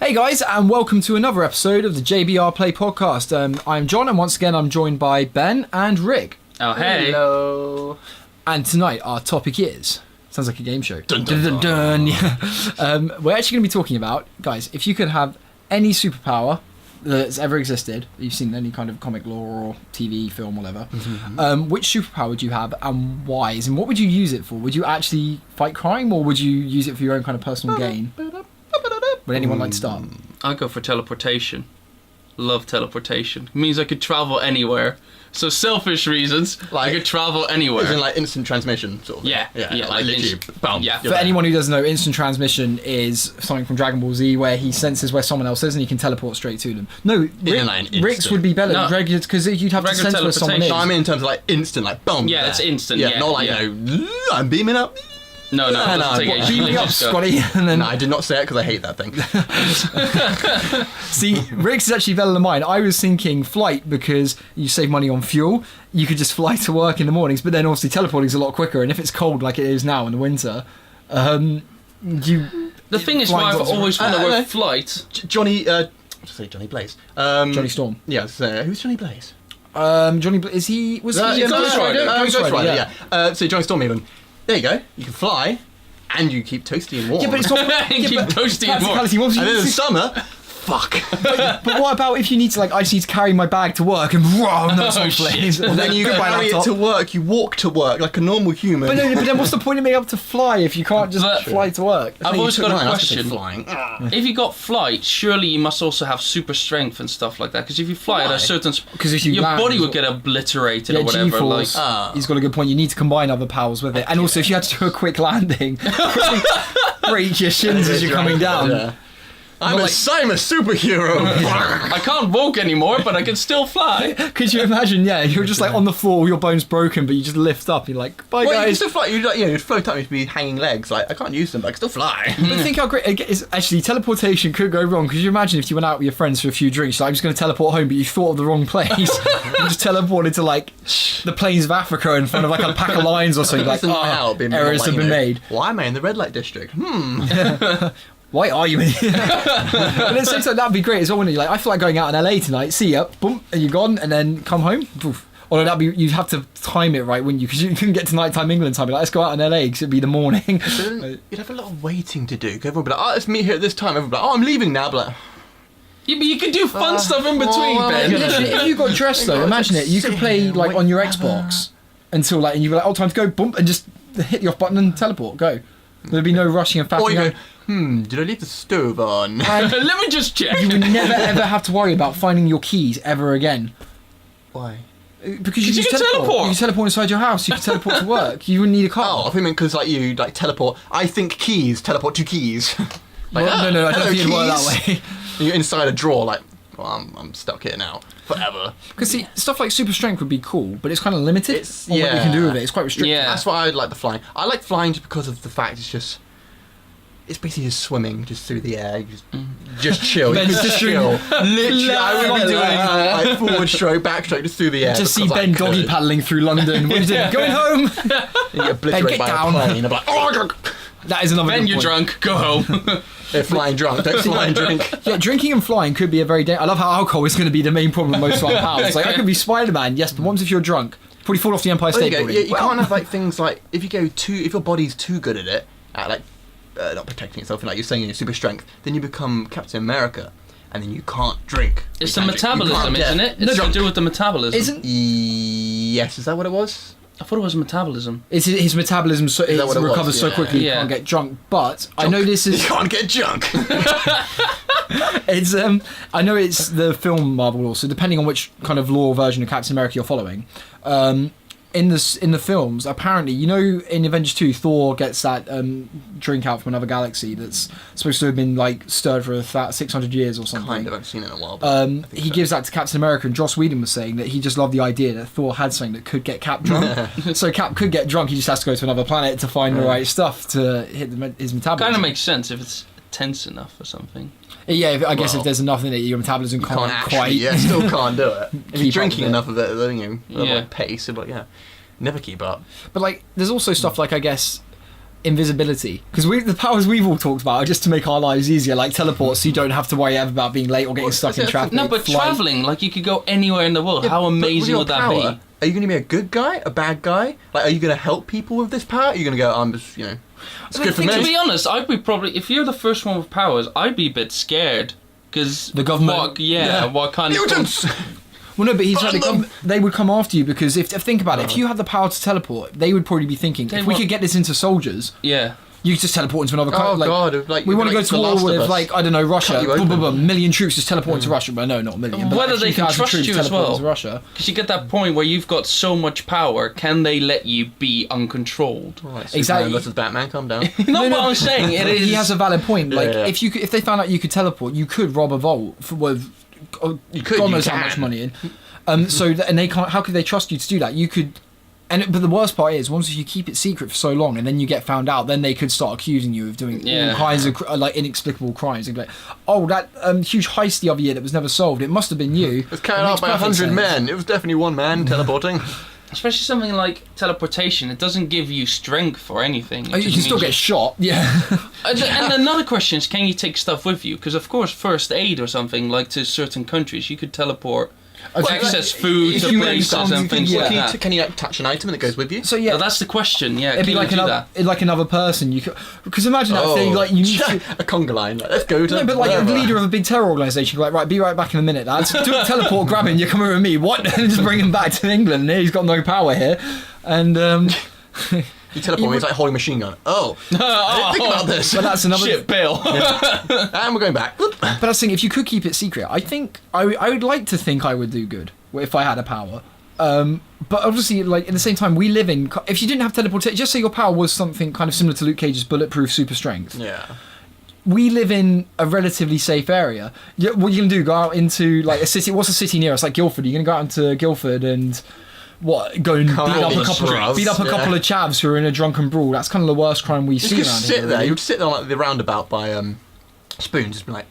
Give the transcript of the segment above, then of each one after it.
Hey guys, and welcome to another episode of the JBR Play Podcast. I'm John, and once again I'm joined by Ben and Rick. Oh, hey. Hello. And tonight our topic is... Sounds like a game show. Dun, dun, dun, dun. Yeah. We're actually going to be talking about, guys, if you could have any superpower that's ever existed, you've seen any kind of comic lore or TV, film, whatever, which superpower would you have and why? And what would you use it for? Would you actually fight crime, or would you use it for your own kind of personal gain? Would anyone like to start? I'd go for teleportation. Love teleportation. It means I could travel anywhere. So selfish reasons, I could travel anywhere. As in like instant transmission sort of. Yeah, like literally, bam. Yeah. For anyone who doesn't know, instant transmission is something from Dragon Ball Z where he senses where someone else is and he can teleport straight to them. No, Rick's would be better because you'd have to sense where someone is. No, I mean in terms of like instant, like boom. Yeah, it's instant. Yeah, not like I'm beaming up. No, Beam me up, Scotty. And then... No, I did not say it because I hate that thing. See, Rick's is actually better than mine. I was thinking flight because you save money on fuel. You could just fly to work in the mornings, but then obviously teleporting is a lot quicker. And if it's cold like it is now in the winter, The thing is, why I've always wanted to work flight. Johnny Blaze. Johnny Storm. Yeah, who's Johnny Blaze? Johnny, is he? Was he Ghost Rider? Ghost Rider, yeah. So Johnny Storm even. There you go. You can fly, and you keep toasty and warm. Yeah, but it's not. Keep toasty and warm. And then in the summer, fuck. But what about if you need to, like, I just need to carry my bag to work and that's all flames. Well, then you carry it to work. You walk to work like a normal human. But then what's the point of being able to fly if you can't just fly to work? I've always got a question. Flying. If you got flight, surely you must also have super strength and stuff like that. Because if you fly at a certain... Because if you your land, body would get obliterated or whatever. G-force, he's got a good point. You need to combine other powers with it. And also, if you had to do a quick landing, break your shins as you're coming down. Yeah. I'm a superhero. I can't walk anymore, but I can still fly. Could you imagine? Yeah, you're just like on the floor, your bone's broken, but you just lift up. You're like, bye, You can guys. still fly. You'd float up. You'd be hanging legs. Like I can't use them, but I can still fly. But think how great it is. Actually, teleportation could go wrong. Because you imagine if you went out with your friends for a few drinks, like, I'm just going to teleport home, but you thought of the wrong place. You just teleported to like the plains of Africa in front of like a pack of lions or something. Like, errors have been made. Why am I in the red light district? Why are you in here? But at the same time, that'd be great as well, wouldn't it? Like, I feel like going out in LA tonight, see ya, boom, and you're gone, and then come home. Poof. Although you'd have to time it right, wouldn't you? Because you couldn't get to nighttime England time. Be like, let's go out in LA because it'd be the morning. You'd have a lot of waiting to do. Everyone would be like, let's meet here at this time. Everyone would be like, I'm leaving now. But like, Yeah, but you can do fun stuff in between, Ben. If you got dressed though, imagine it. You could play like on your Xbox until like, and you'd be like, time to go, boom, and just hit the off button and teleport, go. There'd be no rushing and faffing. Or you go, did I leave the stove on? Let me just check. You would never ever have to worry about finding your keys ever again. Why? Because you can teleport. You can teleport inside your house. You can teleport to work. You wouldn't need a car. Oh, I think because like you like teleport. I think keys teleport to keys. Like, no, I don't think it'd work that way. You're inside a drawer, like, well, I'm stuck here now forever. Because see, stuff like super strength would be cool, but it's kind of limited on what you can do with it. It's quite restricted. Yeah. That's why I like the flying. I like flying just because of the fact it's basically just swimming just through the air. Just chill. Ben, you just chill. Literally, I would be doing like forward stroke, back stroke, just through the air. Just see Ben doggy paddling through London. What are you doing? Going home. You get obliterated by a plane. I'm like, that is another. Ben, good you're point. drunk. Go home. They're flying drunk. Don't fly and drink. Yeah, drinking and flying could be a very. I love how alcohol is going to be the main problem with most of our powers. Like, I could be Spider-Man, yes, but what if you're drunk? Probably fall off the Empire State Building. You can't have like things like if your body's too good at it, at like not protecting itself, like you're saying, your super strength, then you become Captain America, and then you can't drink. It's the metabolism, isn't it? It's to do with the metabolism. Yes, is that what it was? I thought it was metabolism. It's his metabolism recovers so quickly you can't get drunk. But I know this is... You can't get drunk. It's I know it's the film Marvel Law, so depending on which kind of law version of Captain America you're following, in the films, apparently, you know, in Avengers 2, Thor gets that drink out from another galaxy that's supposed to have been like stirred for 600 years or something. Kind of, I've seen it in a while. But he gives that to Captain America, and Joss Whedon was saying that he just loved the idea that Thor had something that could get Cap drunk. So Cap could get drunk, he just has to go to another planet to find the right stuff to hit his metabolism. Kind of makes sense if it's tense enough or something. Yeah, I guess if there's enough in it, your metabolism can't quite. Yeah, still can't do it. If you're drinking it. enough of it, then pace, but never keep up. But like, there's also stuff like, I guess, invisibility, because the powers we've all talked about are just to make our lives easier, like teleport, so you don't have to worry ever about being late or getting stuck in traffic. No, but traveling, like you could go anywhere in the world. How amazing would that be? Are you going to be a good guy, a bad guy? Like, are you going to help people with this power? Are you going to go, I'm just, it's good for me? To be honest, I'd be probably, if you're the first one with powers, I'd be a bit scared. Because the government... what kind Mutants! Well, no, but he's like, they would come after you, because if think about it, if you had the power to teleport, they would probably be thinking, if we could get this into soldiers... Yeah. You just teleport into another country. God! Like, we want to go to war with, like, I don't know, Russia. Boom, boom, boom, million troops just teleport into Russia. But no, not a million. But whether they can trust you as well. Because you get that point where you've got so much power, can they let you be uncontrolled? Right, exactly. Versus Batman, calm down. No, what I'm saying, it is. He has a valid point. Like, if they found out you could teleport, you could rob a vault with God knows how much money in. So and they can't. How could they trust you to do that? You could. But the worst part is, once you keep it secret for so long, and then you get found out, then they could start accusing you of doing all kinds of like inexplicable crimes. They'd be like, "Oh, that huge heist the other year that was never solved. It must have been you." It was carried out by 100 men. It was definitely one man teleporting. Especially something like teleportation, it doesn't give you strength or anything. You can still get shot. Yeah. And another question is, can you take stuff with you? Because of course, first aid or something, like to certain countries, you could teleport. Access food to places and things like that. Can you touch an item that goes with you? So yeah, that's the question. Yeah, it'd be like another person. You could, because imagine that thing, like you need a conga line. Like, let's go to. No, but like a leader of a big terror organisation, like right, be right back in a minute, lads. Do a teleport, grab him. You're coming with me. What? And just bring him back to England. He's got no power here, and. You teleport me, it's like holding a machine gun. I didn't think about this. But that's another shit, Bill. And we're going back. But I was thinking, if you could keep it secret, I think I would like to think I would do good if I had a power. But obviously, like at the same time, we live in. If you didn't have teleportation, just say your power was something kind of similar to Luke Cage's bulletproof super strength. Yeah. We live in a relatively safe area. What are you gonna do? Go out into like a city? What's a city near us? Like Guildford. You're gonna go out into Guildford and. What, go and beat up a couple of chavs who are in a drunken brawl. That's kind of the worst crime we see around here. There. You'd sit there like the roundabout by Spoon, just be like,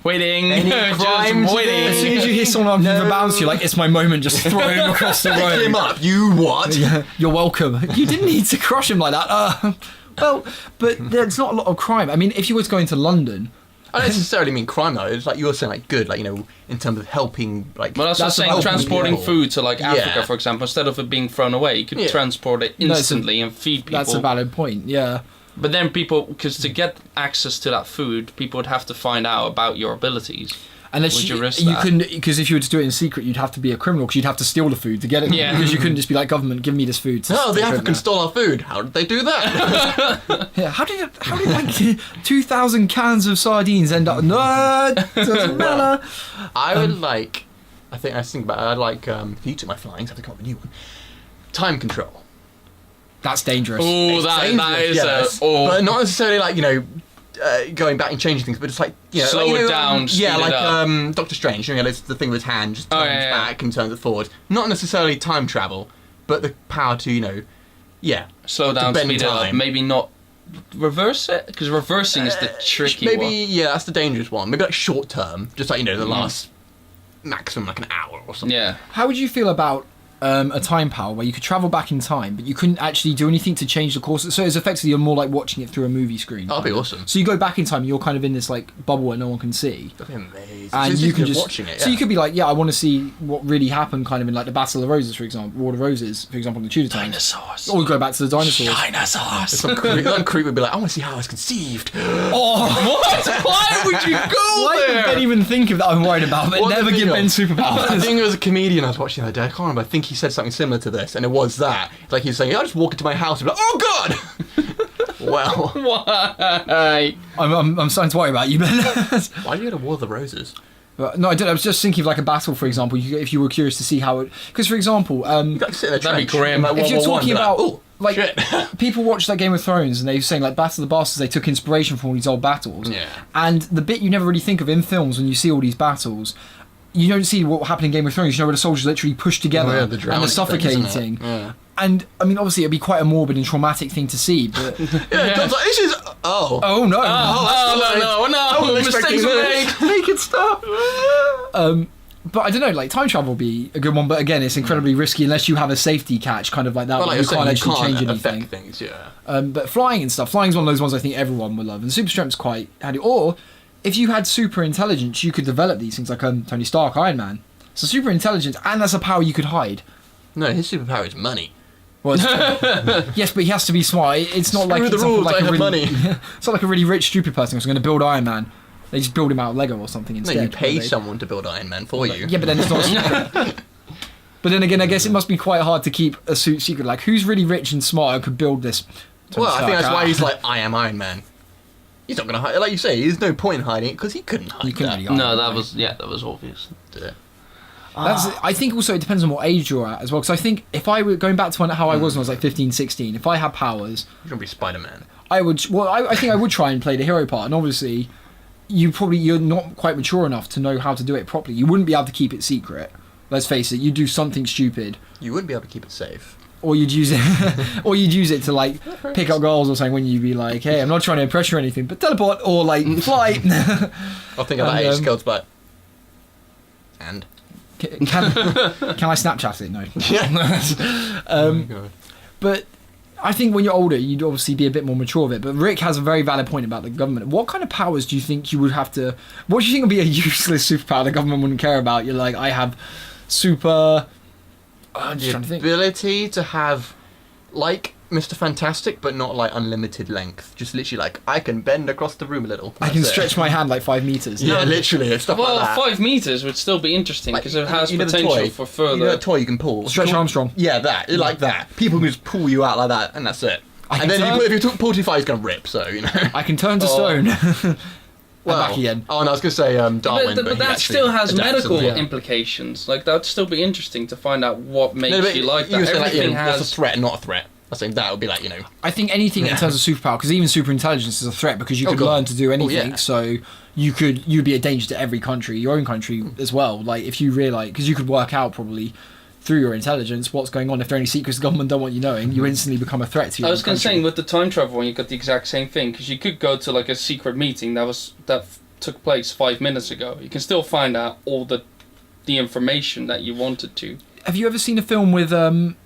waiting, just waiting. As soon as you hear someone bounce, you're like, it's my moment, just throw him across the road. Pick him up, you what? Yeah, you're welcome. You didn't need to crush him like that. Well, but there's not a lot of crime. I mean, if you were to go into London... I don't necessarily mean crime though. It's like you were saying, like good, like in terms of helping, like. Well, that's what I'm saying. Transporting food to like Africa, for example, instead of it being thrown away, you could transport it instantly and feed people. That's a valid point. Yeah. But then because to get access to that food, people would have to find out about your abilities. Unless you couldn't, because if you were to do it in secret, you'd have to be a criminal, because you'd have to steal the food to get it. Yeah. Because you couldn't just be like, government, give me this food. No, the Africans stole our food. How did they do that? Yeah. How did like 2,000 cans of sardines end up? No, doesn't matter. I would like. I think about it. I'd like. If you took my flying, so I have to come up with a new one. Time control. That's dangerous. Oh, that is. Yes. But not necessarily like going back and changing things, but it's like slow it down, speed it up. Doctor Strange. It's the thing with his hand just turns back and turns it forward. Not necessarily time travel, but the power to slow down, speed it up. Maybe not reverse it, because reversing is the tricky one. Maybe that's the dangerous one. Maybe like short term, just like the last maximum like an hour or something. Yeah. How would you feel about a time power where you could travel back in time, but you couldn't actually do anything to change the course? So it's effectively you're more like watching it through a movie screen. That'd be awesome. So you go back in time, and you're kind of in this like bubble where no one can see. That'd be amazing. And you can just watching it. So you could be like, I want to see what really happened, kind of in like the Battle of the Roses, for example, War of the Roses, for example, in the Tudor times. Dinosaurs. Or we go back to the dinosaurs. Dinosaurs. Some creep would be like, I want to see how I was conceived. Oh, what? Why would you go Why there? did Ben even think of that? I'm worried about, but never give Ben superpowers. I think there was a comedian I was watching the other day. I can't remember. I think he said something similar to this, and it was that. Like he was saying, I just walk into my house and be like, oh God. Well, why? I'm starting to worry about you, Ben. Why do you go to War of the Roses? No, I didn't. I was just thinking of like a battle, for example. If you were curious to see how it, because for example, that'd be grim. If you're talking about like shit. people watch like Game of Thrones and they're saying like Battle of the Bastards, they took inspiration from all these old battles. Yeah. And the bit you never really think of in films when you see all these battles, you don't see what happened in Game of Thrones. You know where the soldiers literally pushed together and they're suffocating. Yeah. And I mean, obviously, it'd be quite a morbid and traumatic thing to see, but Like, this is no. No, mistakes were made. Make it stop. But I don't know, like time travel would be a good one, but again, it's incredibly risky unless you have a safety catch, kind of like that. Well, where like you can't actually change affect anything. things, yeah. But flying and stuff, flying's one of those ones I think everyone would love, and super strength's quite handy. Or if you had super intelligence, you could develop these things like Tony Stark, Iron Man. So super intelligence, and that's a power you could hide. No, his superpower is money. Well, yes, but he has to be smart. It's not like Screw the it's not rules, like I a have really, money. It's not like a really rich, stupid person who's going to build Iron Man. They just build him out of Lego or something No, instead. you pay don't they? someone to build Iron Man for you. Yeah, but then it's not. But then again, I guess it must be quite hard to keep a suit secret. Like, who's really rich and smart and could build this? Tony Well, I think Stark? that's why he's like, I am Iron Man. He's not going to hide it. Like you say, there's no point in hiding it because he couldn't hide You couldn't that. really hide No, it, that right? was obvious. Yeah. I think also it depends on what age you're at as well. Because I think if I were going back to how I was when I was like 15, 16, if I had powers, You're going to be Spider-Man. I would. Well, I think I would try and play the hero part. And obviously, you're not quite mature enough to know how to do it properly. You wouldn't be able to keep it secret. Let's face it. You do something stupid, You wouldn't be able to keep it safe. or you'd use it, or you'd use it to like pick up girls or something. When you'd be like, "Hey, I'm not trying to impress you or anything, but teleport or like fly." I think at that age, girls but and Can I Snapchat it? No. God. But I think when you're older, you'd obviously be a bit more mature of it. But Rick has a very valid point about the government. What kind of powers do you think you would have to... What do you think would be a useless superpower the government wouldn't care about? You're like, I have super... I'm just the trying to think. ability to have like Mr. Fantastic, but not like unlimited length. Just literally like I can bend across the room a little. I can That's it. stretch my hand like 5 meters. Yeah, literally stuff Well, like that. 5 meters would still be interesting Like, because it has you know the potential toy? for You further. know that toy you can pull. Stretch Armstrong. Yeah, that like that. People can just pull you out like that, and that's it. I And can then turn- if you pull too far, it's gonna rip. So you know. I can turn to stone. Well, back again. Oh, and I was gonna say Darwin, but he that actually still has adapts medical them. Yeah. implications. Like that'd still be interesting to find out what makes No, but you like that. were saying, like, Everything what's a has. threat and not a threat. I think that would be like I think anything in terms of superpower, because even super intelligence is a threat because you could learn to do anything. yeah. So you'd be a danger to every country, your own country as well. Like if you realise, because you could work out probably through your intelligence what's going on. If there are any secrets the government don't want you knowing, you instantly become a threat to your I was own going to country. say with the time travel one, you got the exact same thing because you could go to like a secret meeting that took place 5 minutes ago. You can still find out all the information that you wanted to. Have you ever seen a film with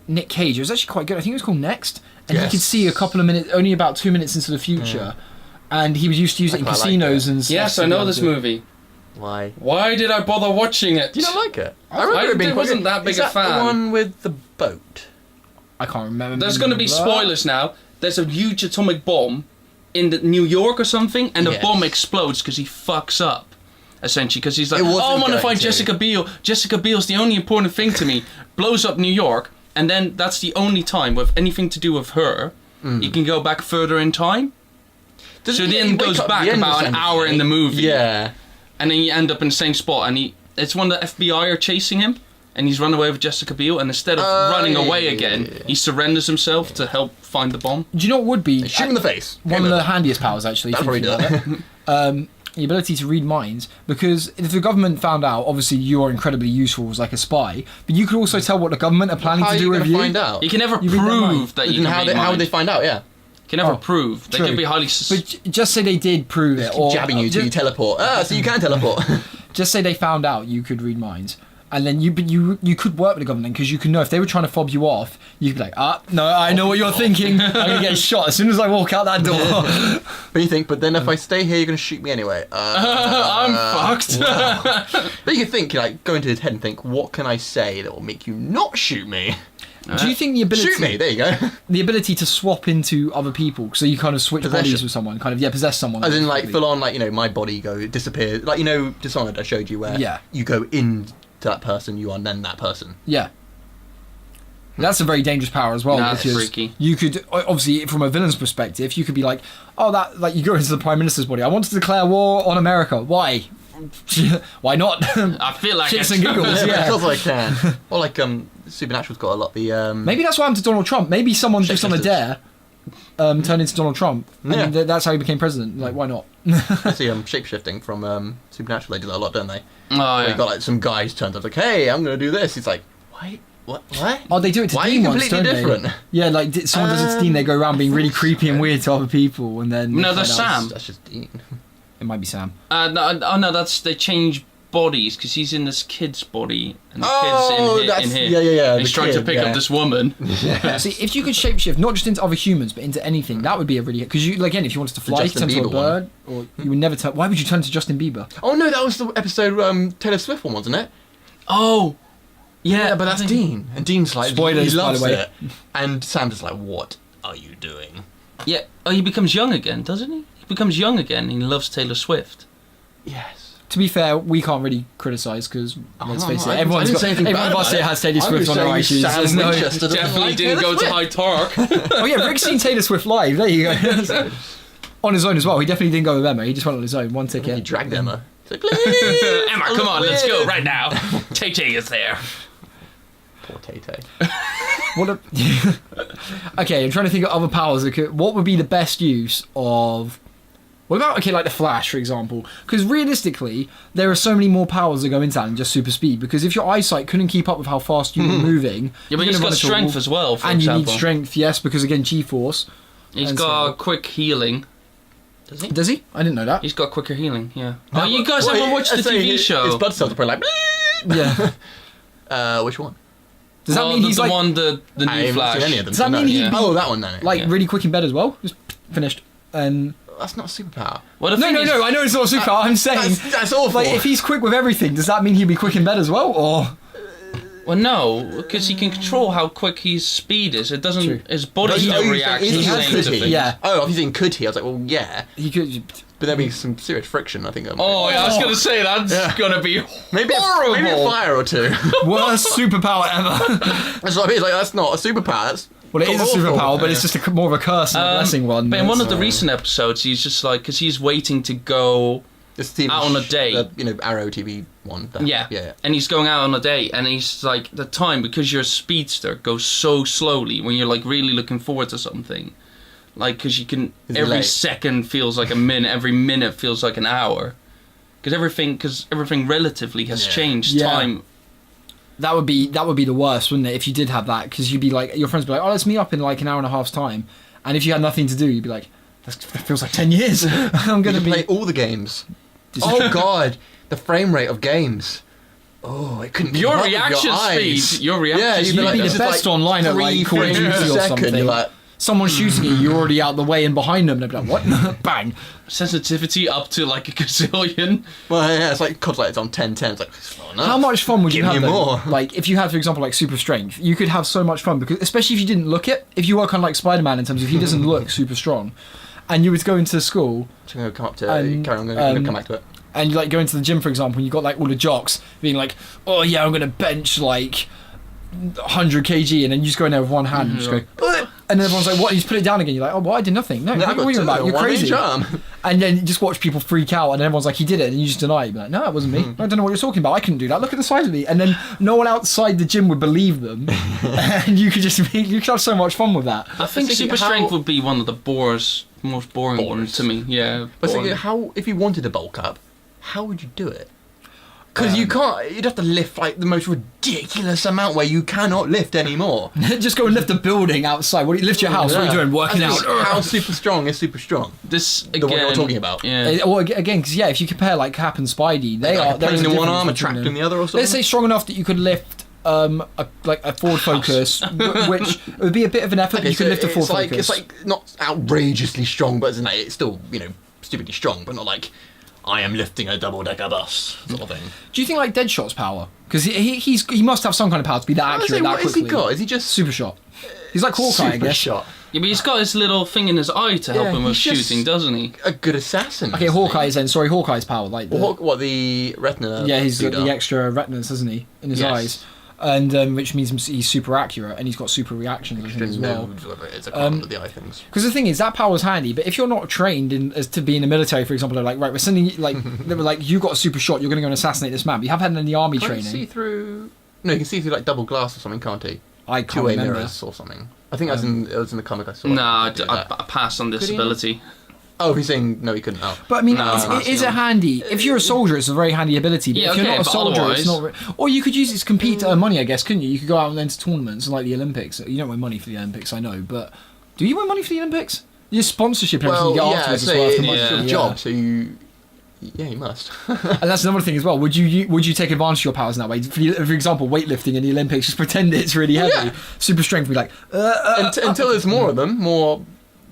Nick Cage? It was actually quite good. I think it was called Next, and you Yes. could see a couple of minutes, only about 2 minutes into the future, and he was used to use I it in quite like casinos it. and stuff. Yes, to I be know able this to- movie. Why? Why did I bother watching it? Do you not like it? I wasn't that big Is a that fan. the one with the boat? I can't remember. There's going to be spoilers now. There's a huge atomic bomb in New York or something, and the Yes. bomb explodes because he fucks up. Essentially, because he's like, It wasn't oh, I want to going find to. Jessica Biel. Jessica Biel's the only important thing to me. Blows up New York, and then that's the only time with anything to do with her. You can go back further in time. Does So he- then he it goes wake up at back the end or about an something? hour in the movie. Yeah. And then you end up in the same spot, and it's when the FBI are chasing him, and he's run away with Jessica Biel, and instead of running away again, he surrenders himself to help find the bomb. Do you know what would be Shoot him in the face. one of the handiest powers actually? That'll thinking probably about it? The ability to read minds, because if the government found out, obviously you are incredibly useful as like a spy, but you could also tell what the government are planning How to are do you with going to you. find out? You can never You read their prove mind. that you Then can how, read how would minds. they find out? Yeah. You can never Oh, prove. They true. can be highly But just say they did prove it, or Jabbing you till you teleport. So you can teleport. just say they found out you could read minds, and then you could work with the government because you could know if they were trying to fob you off, you could be like, no, I know what you're thinking. I'm gonna get shot as soon as I walk out that door. But you think, but then if I stay here, you're going to shoot me anyway. I'm fucked. But you can think, like, go into his head and think, what can I say that will make you not shoot me? Do you think the ability Shoot me, there you go. the ability to swap into other people, so you kind of switch Possession. bodies with someone, kind of possess someone? As in, like, basically. full on, like, my body disappear. Like, Dishonored I showed you where you go into that person, you are then that person. Yeah. That's a very dangerous power as well. That's because freaky. You could, obviously, from a villain's perspective, you could be like, oh, you go into the Prime Minister's body. I want to declare war on America. Why? Why not? I feel like Shits it's and giggles, yeah. Because I can. Or like, Supernatural's got a lot. Maybe that's what happened to Donald Trump. Maybe someone just on a dare turned into Donald Trump. Yeah. And that's how he became president. Like, why not? I see shapeshifting from Supernatural. They do that a lot, don't they? Oh, Where yeah. you got like some guys turns up like, hey, I'm gonna do this. He's like, why? What? Oh, they do it to Why are Dean you once, completely don't different? they? Yeah, like someone does it to Dean, they go around being really creepy and weird to other people, and then No, they that's find out Sam. That's just Dean. It might be Sam. No, that's they change bodies because he's in this kid's body and the Oh, kid's that's in here. yeah. And he's trying to pick up this woman. Yeah. See, if you could shapeshift not just into other humans but into anything, that would be a really because you again if you wanted to fly, you could turn Justin into a Bieber bird, or you would never turn. Why would you turn to Justin Bieber? Oh no, that was the episode Taylor Swift one, wasn't it? Oh, yeah, but that's Dean, and Dean's like, Spoilers, he loves by the way. it, and Sam's just like, what are you doing? Yeah. Oh, he becomes young again, doesn't he? He becomes young again and he loves Taylor Swift. Yes. To be fair, we can't really criticise because let's face it, I everyone's didn't got, say anything everyone bad of us about here it. has Taylor I'm Swift on just their saying iTunes. Sam There's no, Winchester doesn't Definitely like didn't Taylor go to Swift. Hyde Park. oh yeah, Rick's seen Taylor Swift live. There you go. On his own as well. He definitely didn't go with Emma. He just went on his own. One ticket. He dragged Emma. He's like, please, Emma, come on, let's go right now. Tay-Tay is there. Poor Tay-Tay. What a... Okay, I'm trying to think of other powers. What would be the best use of... What about, okay, like the Flash, for example? Because realistically, there are so many more powers that go into that than just super speed. Because if your eyesight couldn't keep up with how fast you were moving... Yeah, but he's got strength as well, for and example. you need strength, yes, because again, G-force. He's got quick healing. Does he? Does he? I didn't know that. He's got quicker healing, yeah. Oh, you guys haven't watched the TV show? His blood cells are probably like, Yeah. which one? Does that mean he's the like... one, the I new haven't Flash? seen any of them. Does that so mean no. he'd be... Oh, that one then. Like, yeah. really quick in bed as well? Just finished. And... That's not a superpower. Well, the No, thing no, is- no, I know it's not a superpower. I'm saying... That's awful. Like, if he's quick with everything, does that mean he'd be quick in bed as well, or...? Well, no, because he can control how quick his speed is. It doesn't... True. His body But still you reacts saying, the is he, same could to he? things. Yeah. Oh, if he's saying could he, I was like, well, yeah. He could... But there'd be some serious friction, I think. Oh, yeah, I was going to say, that's Yeah. going to be maybe horrible. maybe a fire or two. Worst superpower ever. That's what I mean. It's like, that's not a superpower. That's Well, it is a awful. superpower, but it's just more of a curse than a blessing one. But in one of the So- recent episodes, he's just like... Because he's waiting to go... This TV Out on a date. Arrow TV one. That, Yeah. yeah. And he's going out on a date, and he's like, the time, because you're a speedster, goes so slowly when you're like really looking forward to something. Like, because you can, Is he every late? second feels like a minute, every minute feels like an hour. Because everything relatively has Yeah. changed. Yeah. Time. That would be the worst, wouldn't it? If you did have that, because you'd be like, your friends would be like, oh, let's meet up in like an hour and a half's time, and if you had nothing to do, you'd be like, that feels like 10 years. I'm You gonna can be. play all the games. Oh God, the frame rate of games. Oh, it couldn't. Your keep up with reaction your eyes. speed. Your reaction Yeah, speed. you'd be like, the this is best like online at, like, 3 Call of frames Duty per or second. something. You're like, Someone's shooting you, you're already out the way and behind them. They'd be like, what? Bang. Sensitivity up to like a gazillion. well, yeah, it's like COD's like it's on 1010. It's like it's not enough. How much fun would you Give have me then? more. Like, if you had, for example, like super strength, you could have so much fun because, especially if you didn't look it, if you were kind of like Spider-Man in terms of he doesn't look super strong, and you would go into school I'm gonna come up to And, carry on. I'm gonna come back to it. and you like go into the gym, for example, and you got like all the jocks being like, oh yeah, I'm gonna bench like 100 kg, and then you just go in there with one hand and just go, "Ugh," and then everyone's like, what? And you just put it down again. You're like, oh, well, I did nothing. No, what are you about? You're crazy. Charm. And then you just watch people freak out, and then everyone's like, he did it, and you just deny it. You're like, no, it wasn't me. I don't know what you're talking about. I couldn't do that. Look at the size of me. And then no one outside the gym would believe them, and you could have so much fun with that. I think thinking super how- strength would be one of the most boring ones to me. Yeah. But boring. thinking, how if you wanted to bulk up, how would you do it? Because you can't. You'd have to lift like the most ridiculous amount where you cannot lift anymore. Just go and lift a building outside. What do you lift your house? What are you doing? Working out. How super strong is super strong? This again. The one you're talking about. Yeah. Well, again, because yeah, if you compare like Cap and Spidey, they Like are. a there is plane a in one difference arm, a between tractor them. in the other, or something. Let's say strong enough that you could lift a Ford Focus, which it would be a bit of an effort. Okay, but you could so lift a Ford it's like, Focus. It's like not outrageously strong, but it's still stupidly strong, but not like I am lifting a double-decker bus sort of thing. Do you think like Deadshot's power? Because he must have some kind of power to be that I was accurate saying, that what has quickly. he got? Is he just Super shot. He's like Hawkeye, I super guess. shot? Yeah, but he's got his little thing in his eye to help Yeah, him with he's just- shooting, doesn't he? A good assassin. Okay, isn't Hawkeye's then. Sorry, Hawkeye's power. Like the, What the retina? yeah, he's got suit the up? extra retinas, doesn't he, in his Yes. eyes, and which means he's super accurate and he's got super reactions I think, as well. Nodes, whatever it is, I can't remember the eye things. Because the thing is, that power's handy, but if you're not trained as to be in the military, for example, they're like, right, we're sending you, like, they were like, you got a super shot, you're going to go and assassinate this man. But you have had any army Can't you training. see through? No, you can see through like double glass or something, can't he? I can't Two-way remember. mirrors or something. I think it was in the comic I saw. No, I He could do that. passed on this Could he? ability. Oh, he's saying no, he couldn't. Oh. But I mean, No, is it handy? If you're a soldier, it's a very handy ability. But Yeah, if you're okay, not a but soldier, it's not. otherwise- Or you could use it to compete to earn money, I guess, couldn't you? You could go out and enter tournaments like the Olympics. You don't win money for the Olympics, I know, but do you win money for the Olympics? Your sponsorship and everything you get afterwards is worth the money. it's Yeah. a job, so you Yeah, you must. And that's another thing as well. Would you take advantage of your powers in that way? For example, weightlifting in the Olympics, just pretend it's really heavy. Yeah. Super strength, be like Until there's more of them, more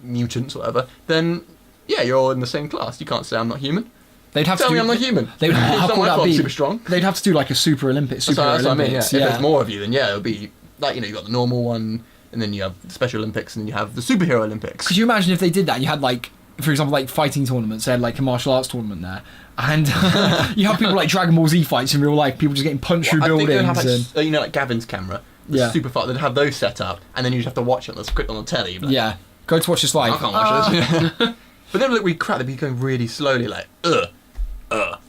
mutants, whatever. Then yeah, you're all in the same class. You can't say I'm not human. They'd have Tell to me I'm not human. They would It's how not cool my that fault I'm be? super strong. They'd have to do like a Super Olympics. Super That's what I mean. Yeah. Olympics. If there's more of you, then yeah, it'll be like you got the normal one, and then you have the Special Olympics, and then you have the Superhero Olympics. Could you imagine if they did that? You had like, for example, like fighting tournaments. They had like a martial arts tournament there, and you have people like Dragon Ball Z fights in real life. People just getting punched through I think buildings. they'd have like, like Gavin's camera, the Yeah. super far. They'd have those set up, and then you'd have to watch it on the script on the telly. But Yeah, go to watch this live. I can't watch this. But then look, we crap. They'd be going really slowly, like But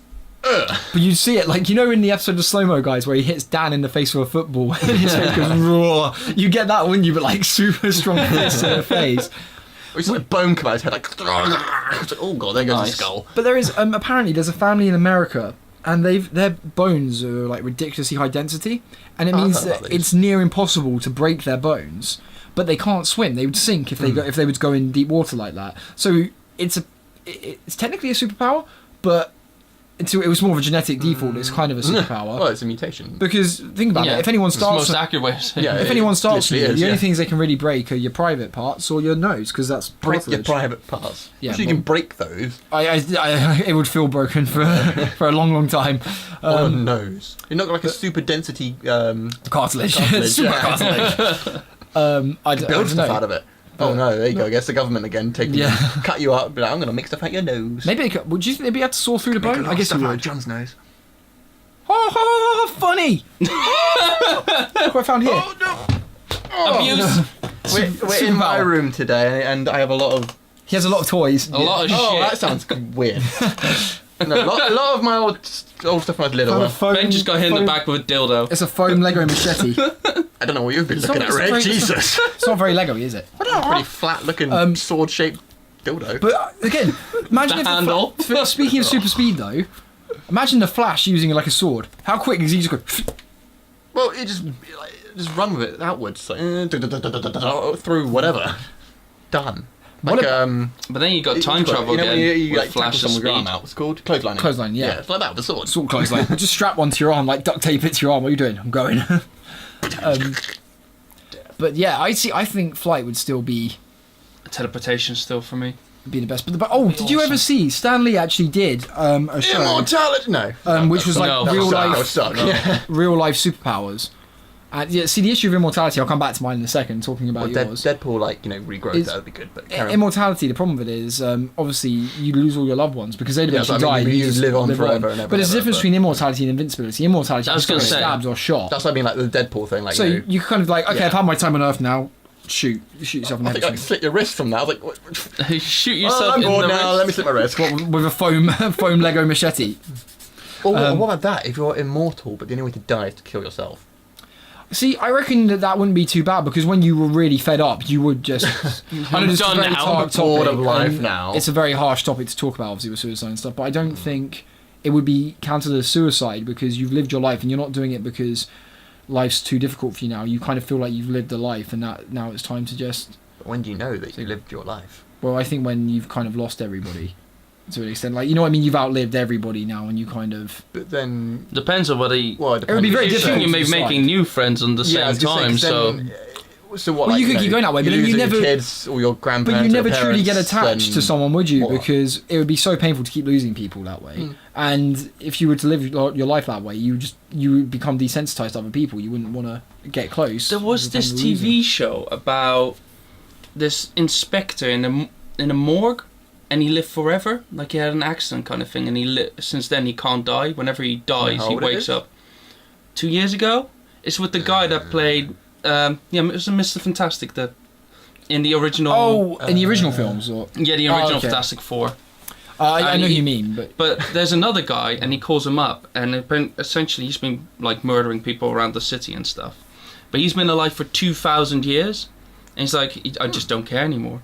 you see it, like, you know in the episode of Slow Mo Guys where he hits Dan in the face with a football and his face goes raw. You get that, wouldn't you? But like super strong fists in the face. Or it's like bone come out his head, like, it's like oh god, there goes his skull. But there is apparently there's a family in America and their bones are like ridiculously high density, and it means that it's near impossible to break their bones. But they can't swim; they would sink if they if they were to go in deep water like that. So it's technically a superpower, but it was more of a genetic default. It's kind of a superpower. Well, it's a mutation. Because think about it, if anyone It's the starts, most accurate way of saying Yeah, it. if anyone starts, literally the is, only things they can really break are your private parts or your nose, because that's Break your cartilage. private parts. Yeah, So you can break those. It would feel broken for a long, long time. On a nose. You're not like a super density Cartilage, cartilage, super yeah. cartilage. I build don't stuff know. out of it. Oh no, there you go. I guess the government again taking cut you up. Be like, I'm going to make stuff out your nose. Maybe would you think they'd be able to saw through the bone? I guess you would. John's nose. Oh, funny! Look what I found here. Abuse. We're in my room today, and I have a lot of. He has a lot of toys. A lot of Oh, shit. that sounds weird. No, a lot of my old stuff when I was little. Ben just got hit in the back with a dildo. It's a foam Lego machete. I don't know what you've been looking at, not- it's Ray. very- Jesus. It's not very Lego-y, is it? Pretty flat-looking sword-shaped dildo. But again, imagine The if handle. Speaking of super speed, though, imagine the Flash using it like a sword. How quick is he just go? Well, you just run with it outwards, like, through whatever. Done. Like But then you got time travel when again you with like Flash tackle of someone with your speed. arm out. It's called clotheslining. Clothesline, yeah. It's like that with a sword. Sort of close, like just strap one to your arm, like duct tape it to your arm. What are you doing? I'm going. But yeah, I think flight would still be Teleportation still for me. the best. But did you ever see Stan Lee actually did a show Immortality. No. which was like No, real That would life suck. Yeah. real life superpowers. And yeah, see the issue of immortality. I'll come back to mine in a second, talking about Well, yours. Deadpool, like regrowth, Is- that would be good. But carry on. Immortality. The problem with it is, obviously, you lose all your loved ones because they'd Yeah, eventually so I die. mean, you just live on forever and ever But there's a and ever, difference but- between immortality and invincibility. Immortality, I was you gonna just get say. stabbed or shot. That's what I mean, like the Deadpool thing. Like, So you kind of like, okay, Yeah. I've had my time on Earth now. Shoot yourself in the I head. think I could slit your wrist from that. I was like, what? Shoot Oh, yourself I'm in bored the now. wrist. Let me slit my wrist. With a foam Lego machete. Or what about that? If you're immortal, but the only way to die is to kill yourself. See, I reckon that wouldn't be too bad because when you were really fed up, you would just. I know this is a done very now. dark Bored topic, of life and now. It's a very harsh topic to talk about, obviously, with suicide and stuff. But I don't think it would be counted as suicide because you've lived your life and you're not doing it because life's too difficult for you now. You kind of feel like you've lived a life and that now it's time to just. But when do you know that you lived your life? Well, I think when you've kind of lost everybody to an extent, like you know what I mean. You've outlived everybody now, and you kind of. But then, Depends on whether you... well, It would be very You difficult. think you may to be making decide. new friends on the I same was gonna say, time, 'cause so... then, so what? Well, like, you could keep going that way, but then lose you your never- kids or your grandparents. But you never or truly get parents, attached then to someone, would you? what? Because it would be so painful to keep losing people that way. And if you were to live your life that way, you would become desensitized to other people. You wouldn't want to get close. There was You this become losing. TV show about this inspector in a morgue, and he lived forever. Like he had an accident kind of thing, and since then he can't die. Whenever he dies, How he old it wakes is? up. 2 years ago, it's with the guy that played. It was a Mr. Fantastic in the original. Oh, in the original films, or Yeah, the original okay. Fantastic Four. I And know who he- you mean, but But there's another guy, and he calls him up, and essentially he's been like murdering people around the city and stuff. But he's been alive for 2,000 years, and he's like, I just don't care anymore.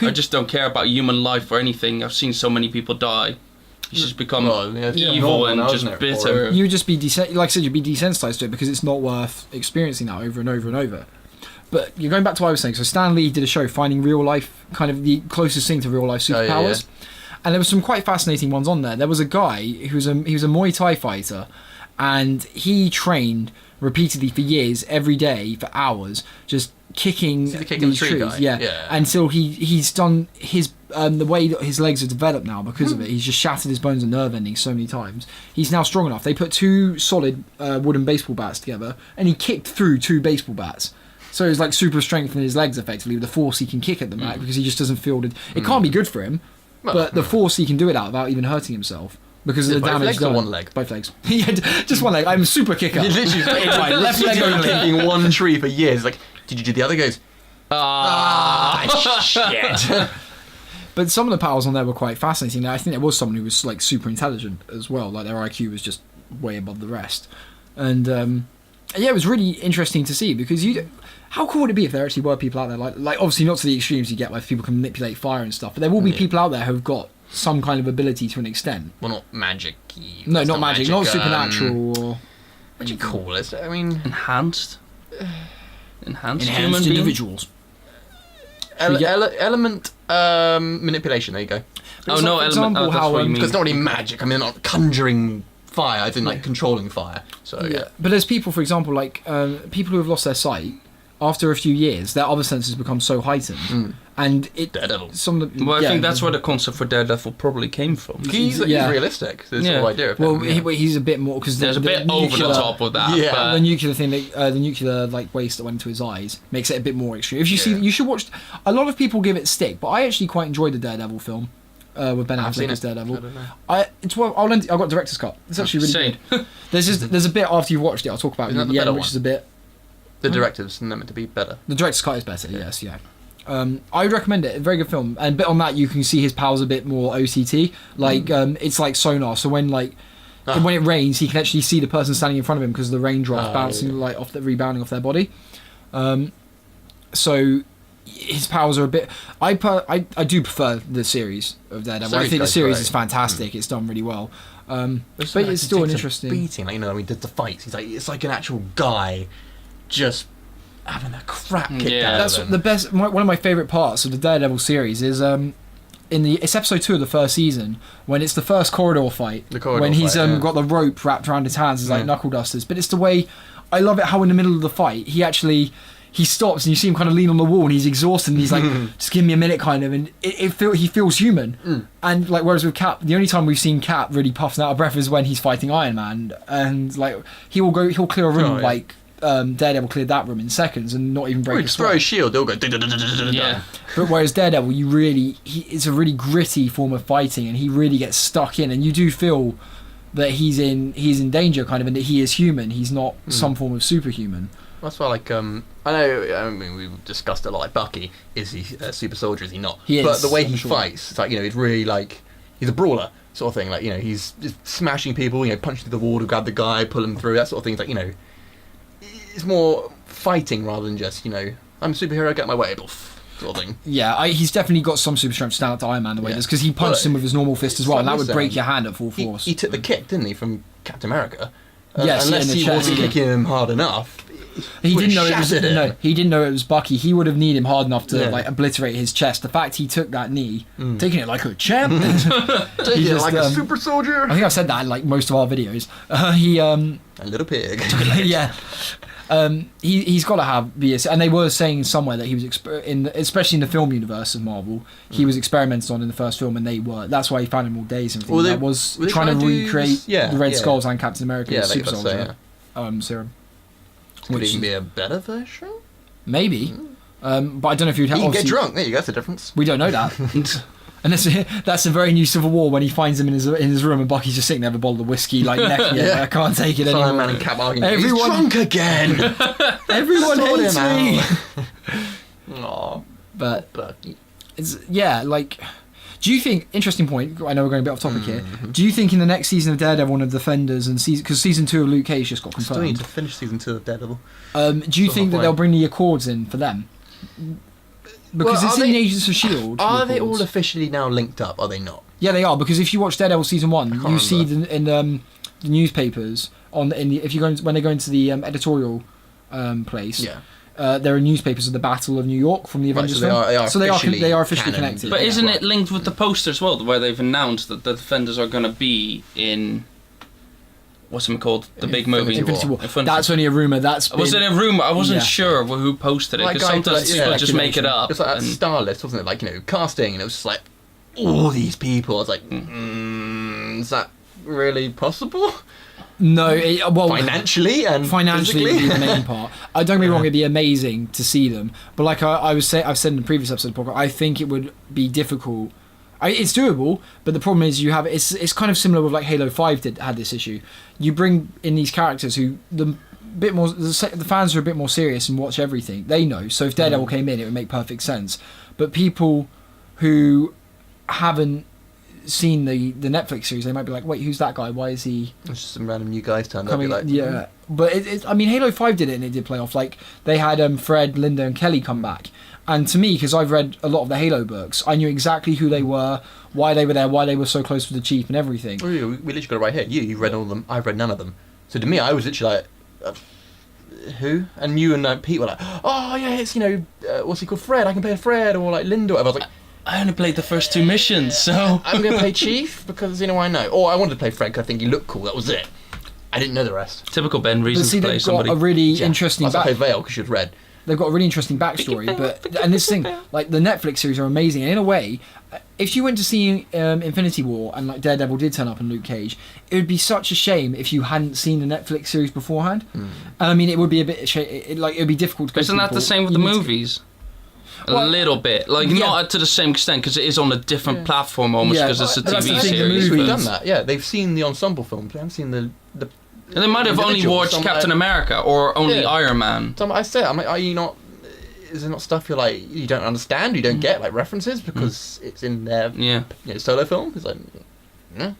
I just don't care about human life or anything. I've seen so many people die. He's just become Well, yeah, evil normal and now, just isn't it, for bitter. you would just be like I said, you'd be desensitized to it because it's not worth experiencing that over and over and over. But you're going back to what I was saying. So Stan Lee did a show finding real life, kind of the closest thing to real life Oh, superpowers. And there were some quite fascinating ones on there. There was a guy he was a Muay Thai fighter, and he trained repeatedly for years, every day for hours, just kicking these trees. Yeah. Until he's done his the way that his legs are developed now because of it. He's just shattered his bones and nerve endings so many times. He's now strong enough. They put 2 solid wooden baseball bats together, and he kicked through 2 baseball bats. So it's like super strength in his legs, effectively, with the force he can kick at them at, because he just doesn't feel it can't be good for him, but the force he can do it out without even hurting himself. Because of the damage legs done. Or one leg? Both legs. Yeah, just one leg. I'm a super kicker. He literally my left leg only. kicking one tree for years. Like, did you do the other? Goes, shit. But some of the powers on there were quite fascinating. I think there was someone who was like super intelligent as well. Like their IQ was just way above the rest. And yeah, it was really interesting to see because how cool would it be if there actually were people out there like obviously not to the extremes you get where people can manipulate fire and stuff, but there will be people out there who've got some kind of ability to an extent. Well, not magic-y. No, not magic, not supernatural or... What do you call it? I mean... Enhanced human individuals. Element manipulation, there you go. Oh, no, for example, that's how, what you mean. Because it's not really magic. I mean, they're not conjuring fire, as in, like, controlling fire. So, yeah. But there's people, for example, like, people who have lost their sight, after a few years, their other senses become so heightened. And it... Daredevil. I think that's where the concept for Daredevil probably came from. He's realistic. That's the whole idea of him. Well, he's a bit more... Because there's a bit over the top of that. Yeah. But The nuclear thing, the nuclear like waste that went into his eyes makes it a bit more extreme. If you see... You should watch... A lot of people give it stick, but I actually quite enjoyed the Daredevil film. With Ben Affleck as Daredevil. I don't know. I've got director's cut. It's actually really good. There's a bit after you've watched it, I'll talk about it at the end, which is a bit... The director's meant to be better. The director's cut is better, yes, yeah. I would recommend it. A very good film. And a bit on that, you can see his powers a bit more OCT. Like, it's like sonar. So when when it rains, he can actually see the person standing in front of him because of the raindrops bouncing like rebounding off their body. So his powers are a bit. I do prefer the series of Daredevil. I think the series is fantastic. It's done really well. But it's still an interesting beating. Like, I mean, the fights. It's like an actual guy. Just having a crap kicked out that's of them. The best. One of my favourite parts of the Daredevil series is it's episode 2 of the first season when it's the first corridor fight. When he's got the rope wrapped around his hands, it's like knuckle dusters. But it's the way I love it. How in the middle of the fight he stops and you see him kind of lean on the wall and he's exhausted and he's like, just give me a minute kind of, and he feels human. And like whereas with Cap, the only time we've seen Cap really puffing out of breath is when he's fighting Iron Man, and like he'll clear a room like. Daredevil cleared that room in seconds and not even break a just sweat. throw a shield, they'll go. Yeah. But whereas Daredevil, it's a really gritty form of fighting, and he really gets stuck in, and you do feel that he's in danger, kind of, and that he is human. He's not some form of superhuman. That's why, like, I know. I mean, we've discussed it a lot. Like Bucky, is he a super soldier? Is he not? He is. But the way he fights, it's like he's really like he's a brawler sort of thing. Like he's just smashing people. Punching through the wall to grab the guy, pull him through. That sort of thing. It's like it's more fighting rather than just, I'm a superhero, get my way, sort of thing. Yeah, he's definitely got some super strength to stand up to Iron Man the way it is, because he punched him with his normal fist as well, and that would break your hand at full force. He took the kick, didn't he, from Captain America? Yes, unless he wasn't kicking him hard enough. He didn't know he didn't know it was Bucky. He would have needed him hard enough to like obliterate his chest. The fact he took that knee, taking it like a champ, taking it like a super soldier. I think I've said that in like most of our videos. A little pig. Yeah. He's got to have BS, and they were saying somewhere that he was especially in the film universe of Marvel, he was experimented on in the first film, and that's why he found him all days and everything. That was trying to recreate the Red Skulls and Captain America's super soldier serum. Could even be a better version? Maybe. But I don't know if you'd have... He can get drunk. There you go, that's the difference. We don't know that. And that's a very new Civil War when he finds him in his room and Bucky's just sitting there with a bottle of whiskey, like, necking it. I can't take it anymore. Iron Man and Cap arguing. He's drunk again! Everyone hates me! Aww. But it's... Yeah, like... Do you think... Interesting point. I know we're going a bit off topic here. Do you think in the next season of Daredevil, one of the Defenders and because season 2 of Luke Cage just got confirmed... Still need to finish season 2 of Daredevil. Do you think that they'll bring the Accords in for them? Because it's in Agents of S.H.I.E.L.D. Are they all officially now linked up? Are they not? Yeah, they are, because if you watch Daredevil season 1, you see in the newspapers when they go into the editorial place. Yeah. there are newspapers of the Battle of New York from the Avengers so film. they are officially canon. connected. But isn't Right. it linked with the poster as well, where they've announced that the Defenders are going to be in what's it called? The big movie. Infinity War. Infinity- That's only a rumor. Was it a rumor? I wasn't Yeah. sure who posted it, Like, because guy sometimes does, people yeah, just make it up. It's like that and- star list, wasn't it? Like, casting, and it was just like all these people. I was like, is that really possible? No, Financially and financially physically? would be the main part. I don't get me wrong, it'd be amazing to see them, but like I've said in the previous episode of the podcast, I think it would be difficult. It's doable, but the problem is it's kind of similar with like Halo 5 had this issue. You bring in these characters who the fans are a bit more serious and watch everything. They know. So if Daredevil came in, it would make perfect sense. But people who haven't seen the Netflix series, they might be like, wait, who's that guy? Why is he It's just some random new guys turned up. coming? You're like, Yeah, but I mean, Halo 5 did it and it did play off. Like they had Fred, Linda, and Kelly come back, and to me, because I've read a lot of the Halo books, I knew exactly who they were, why they were there, why they were so close with the Chief, and everything. Oh, yeah, we literally got it right here. You've read all of them. I've read none of them. So to me, I was literally like, who? And you and Pete were like, oh yeah, it's what's he called, Fred? I can play Fred, or like Linda. Or whatever. I was like, I only played the first 2 missions, so I'm gonna play Chief because I know. Or I wanted to play Fred because I think he looked cool. That was it. I didn't know the rest. typical Ben But reason see, to play they've somebody. got a really interesting I played Vale because she was red. They've got a really interesting backstory, and this thing, like the Netflix series are amazing. And in a way, if you went to see Infinity War and like Daredevil did turn up and Luke Cage, it would be such a shame if you hadn't seen the Netflix series beforehand. And I mean, it would be a bit it would be difficult to go. Isn't to that the people. same with You the need to- movies? A Well, little bit, like yeah. not to the same extent, because it is on a different platform almost, Yeah, because it's a but that's TV the thing, the series. movies- They've done that. Yeah, they've seen the ensemble films. They haven't seen the. And they might have only individual, watched some, Captain America or only Yeah. Iron Man. So I said, I'm like, are you not? Is there not stuff you're like you don't understand? You don't get like references because it's in their Yeah. solo film? It's like, yeah.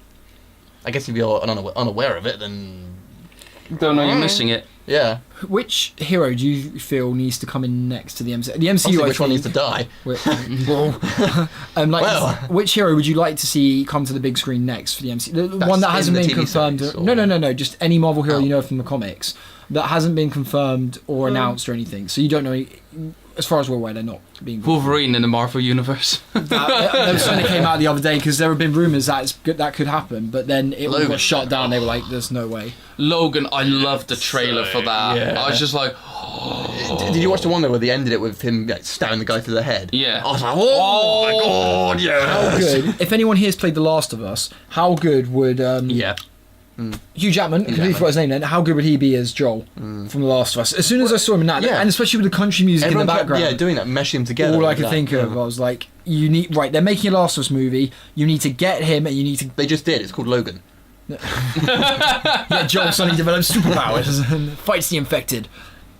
I guess if you're unaware of it, then Don't know you're missing it. yeah. Which hero do you feel needs to come in next to the MCU? The MCU, Obviously, I which one think- needs to die? Well. Which hero would you like to see come to the big screen next for the MCU? The That's one that hasn't in the been TV confirmed. series, or- No. Just any Marvel hero Oh. you know from the comics that hasn't been confirmed or announced or anything. So you don't know. As far as we're aware, they're not being. Wolverine in the Marvel universe. There was something that came out the other day because there have been rumours that that could happen, but then it all Logan. got shut down. They were like, "There's no way." Logan, I loved the trailer for that. Yeah. I was just like, Did you watch the one though where they ended it with him stabbing the guy through the head? Yeah. I was like, oh my god, yeah. How good? If anyone here's played The Last of Us, how good would Yeah. Hugh Jackman, completely Jackman. forgot his name then, how good would he be as Joel from The Last of Us? As soon as I saw him in that, Yeah. and especially with the country music Everyone in the kept, background, doing that, meshing them together. all I like could that. think of, I was like, they're making a Last of Us movie, you need to get him and you need to They just did. It's called Logan. let Joel suddenly develop superpowers and fights the infected.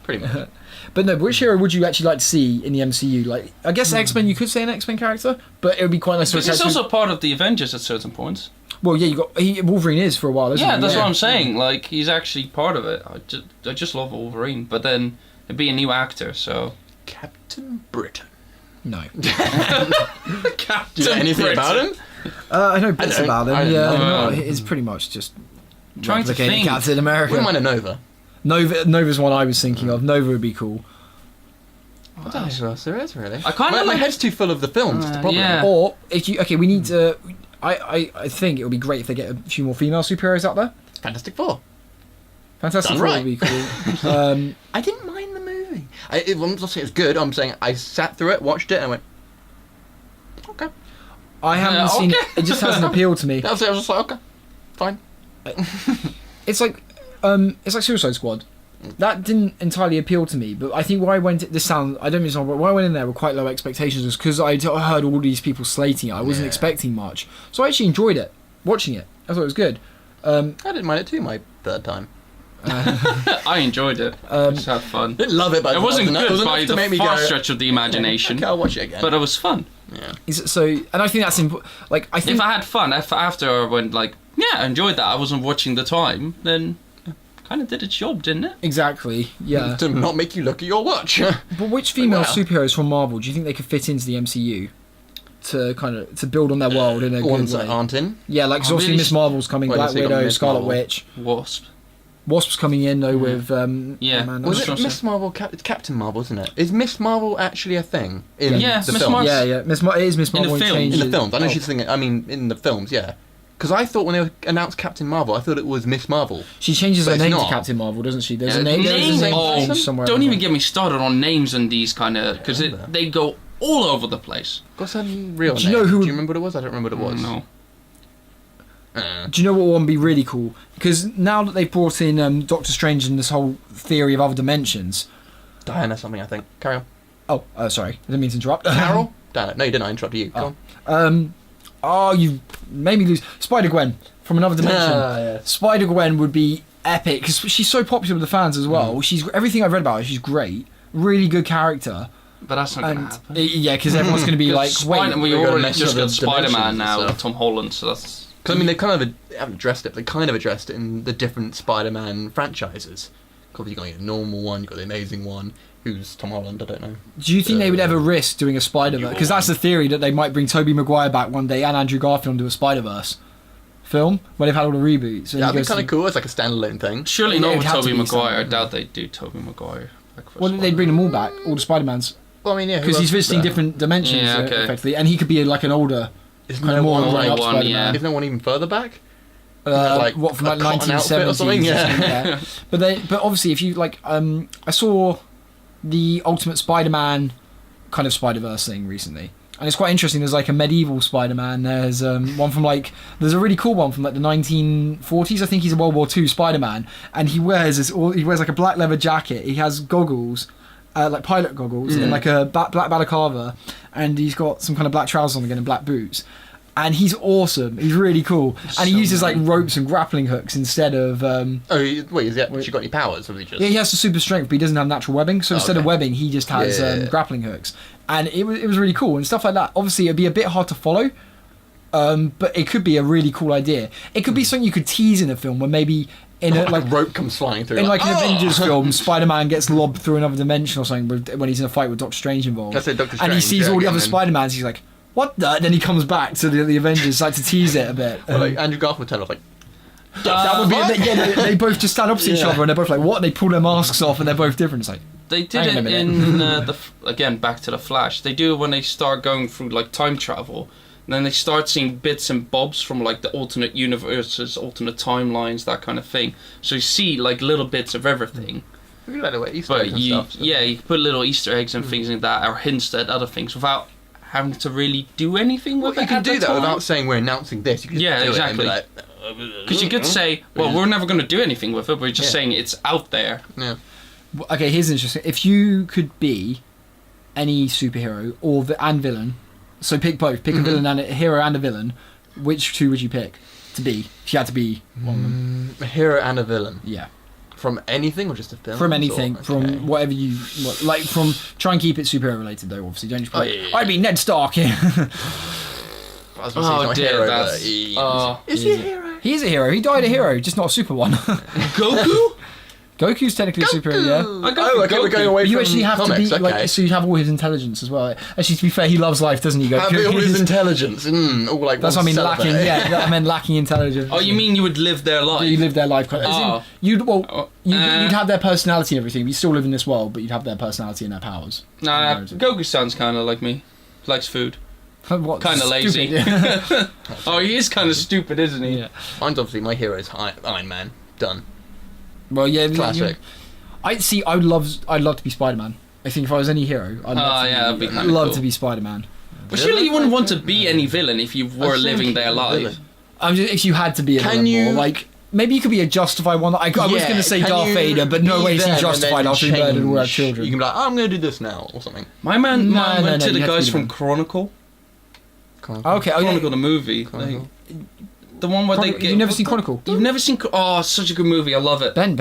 Pretty much. But no, which hero would you actually like to see in the MCU? Like, I guess X-Men, you could say an X-Men character, but it would be quite nice to but he's also part of the Avengers at certain points. Well, yeah, Wolverine is for a while, isn't Yeah, he? that's what I'm saying. Like, he's actually part of it. I just love Wolverine, but then it'd be a new actor, so. Captain Britain. No. Captain Do you know anything about him? I know bits don't- about him, I don't yeah. know. No, it's pretty much just Trying to replicating think. Captain America. Wouldn't mind a Nova. Nova's one I was thinking of. Nova would be cool. I don't know who else there is really. I kinda my like- head's too full of the films. It's the problem. yeah. Or if you we need to. I think it would be great if they get a few more female superheroes out there. Fantastic Four. Fantastic Done Four right. would be cool. I didn't mind the movie. I'm not saying it's good. I'm saying I sat through it, watched it, and I went, okay. I haven't seen. okay. It just hasn't appealed to me. That was it. I was just like, okay, fine. It's like Suicide Squad. That didn't entirely appeal to me, but I think why I went. This sounds. I don't mean to, but why I went in there with quite low expectations was because I heard all these people slating it. I wasn't Yeah. expecting much, so I actually enjoyed it. Watching it, I thought it was good. I didn't mind it too. My third time. I enjoyed it. Just had fun. Didn't love it, but It wasn't enough- good enough by to the make me far go, stretch of the imagination, Okay, I'll watch it again. but it was fun. yeah. So, and I think that's important. Like, I think If I had fun, after I went like, yeah, I enjoyed that, I wasn't watching the time, then kind of did its job, didn't it? exactly, yeah. To not make you look at your watch. But which female Wow. superheroes from Marvel do you think they could fit into the MCU to build on their world in a good Ones way? that aren't in. Yeah, like 'cause I'm obviously really Miss Marvel's coming, Well, Black so you got Widow, Miss Scarlet Marvel. Witch. Wasp. Wasp's coming in though with Yeah. Man, Was That's it Miss Marvel? It's Captain Marvel, isn't it? Is Miss Marvel actually a thing in Yeah, the Miss films? Marvel. yeah, it is Miss Marvel. the film. In the changes- films, I know Oh. she's thinking. I mean, in the films, yeah. Because I thought when they announced Captain Marvel, I thought it was Miss Marvel. She changes But her it's name not. to Captain Marvel, doesn't she? There's Yeah, a name. names, change somewhere. don't even get me started on names and these kind of, because they go all over the place. What's her real Do you name? know who- Do you remember what it was? I don't remember what it was. No. Do you know what one would be really cool? Because now that they've brought in Doctor Strange and this whole theory of other dimensions. Diana something, I think. Carry on. Oh, sorry, I didn't mean to interrupt. Carol? Diana. No, you didn't. I interrupted you. Go Oh. on. You made me lose. Spider-Gwen from another dimension. Yes. Spider-Gwen would be epic because she's so popular with the fans as well. She's everything I've read about her. She's great, really good character. But that's not going to And happen. yeah, because everyone's going to be like, Spider- wait, we we're gonna already mess just with got the Spider-Man dimensions now and with stuff. Tom Holland, so that's... Because I mean, they haven't addressed it. They kind of addressed it in the different Spider-Man franchises. Because you've got your normal one, you've got the amazing one. Who's Tom Holland? I don't know. do you think they would ever risk doing a Spider-Verse? Because that's the theory that they might bring Tobey Maguire back one day and Andrew Garfield into a Spider-Verse film when they've had all the reboots. Yeah, that'd be kind of cool. It's like a standalone thing. Surely Yeah, not it'd with have to Tobey be Maguire. I something. doubt they'd do Tobey Maguire. Well, they'd bring them all back, all the Spider-Mans, Well, I mean, yeah. who because he's else is visiting there? different dimensions, Yeah, okay. effectively, and he could be like an older, Isn't kind there of more one, grown up like, one, Spider-Man. yeah. Isn't there one even further back? Like what from a like cotton outfit 1970s or something? Yeah. yeah. But obviously if you like I saw the Ultimate Spider-Man kind of Spider-Verse thing recently, and it's quite interesting. There's like a medieval Spider-Man, there's one from like, there's a really cool one from like the 1940s. I think he's a World War II Spider-Man, and he wears like a black leather jacket, he has goggles, like pilot goggles, and like a black balaclava, and he's got some kind of black trousers on again and black boots. And he's awesome. He's really cool. And he uses like ropes and grappling hooks instead of. Wait, has he actually got any powers? Or is he just... Yeah, he has the super strength, but he doesn't have natural webbing. So instead of okay. webbing, he just has Yeah. grappling hooks. And it was really cool and stuff like that. Obviously, it'd be a bit hard to follow, but it could be a really cool idea. It could be something you could tease in a film where maybe in a, like like. rope comes flying through. In like an "Oh!" Avengers film, Spider-Man gets lobbed through another dimension or something when he's in a fight with Doctor Strange involved. That's it, Doctor And he Strange, sees yeah, all the other again, Spider-Mans, he's like, what the? And then he comes back to the Avengers, like to tease it a bit. Or like Andrew Garfield turned off like. That would be they both just stand opposite each Yeah. other and they're both like, what? And they pull their masks off and they're both different. It's like, They did Hang on it a in again, back to the Flash. They do it when they start going through like time travel, and then they start seeing bits and bobs from like the alternate universes, alternate timelines, that kind of thing. So you see like little bits of everything. We like the way Easter But eggs and you, stuff. so- yeah, you can put little Easter eggs and things like that, or hints at other things without having to really do anything Well, with you it. can at do the that time. without saying we're announcing this. You can just Yeah, do exactly. It and Because you could say, well, we're never going to do anything with it. We're just Yeah. saying it's out there. Yeah. okay, here's interesting. If you could be any superhero and villain, so pick both, pick a villain and a hero and a villain, which two would you pick to be? If you had to be one of them. A hero and a villain. Yeah. From anything or just a film? From anything, Or- from okay. whatever you like. From try and keep it superhero related though. Obviously, don't just be Oh, like, yeah, yeah, I'd be Ned Stark. I was gonna say he's not a dear, hero, that's... but he- Oh. Is he a hero? He is a hero. He died a hero, just not a super one. Goku? Goku's technically a superhero, yeah. I go Oh, for okay, we're Goku. going away But you from actually have comics, to be okay. like, so you'd have all his intelligence as well. Actually, to be fair, he loves life, doesn't he? Have Goku? all his intelligence. All like That's what I one mean, cell lacking. there. Yeah, I meant lacking intelligence. Oh, you mean you would live their life? You live their life. As in, Oh. you'd Uh, you'd have their personality and everything. But you still live in this world, but you'd have their personality and their powers. Nah, Or is it- Goku sounds kind of like me. Likes food. What, Kinda lazy. stupid. Oh, he is kind of stupid, isn't he? Yeah. Mine's obviously my hero is Iron Man. Done. Well, yeah. Classic. I'd love to be Spider-Man. I think if I was any hero, I'd love, yeah, that'd be I'd kinda love cool. to be Spider-Man. But surely you wouldn't want to be any villain if you were was living their thinking life. villain. If you had to be a Can villain you- more, like maybe you could be a justified one. I was Yeah, going to say can Darth you Vader, but no be way is he them and justified then after he murdered all our change? children. You can be like, I'm going to do this now, or something. My man No, went no, to the you have to guys be from them. Chronicle. Okay, Chronicle, the movie. Chronicle. The one where they Chronicle- get... you've never seen Chronicle? You've never seen... Oh, such a good movie. I love it. Ben.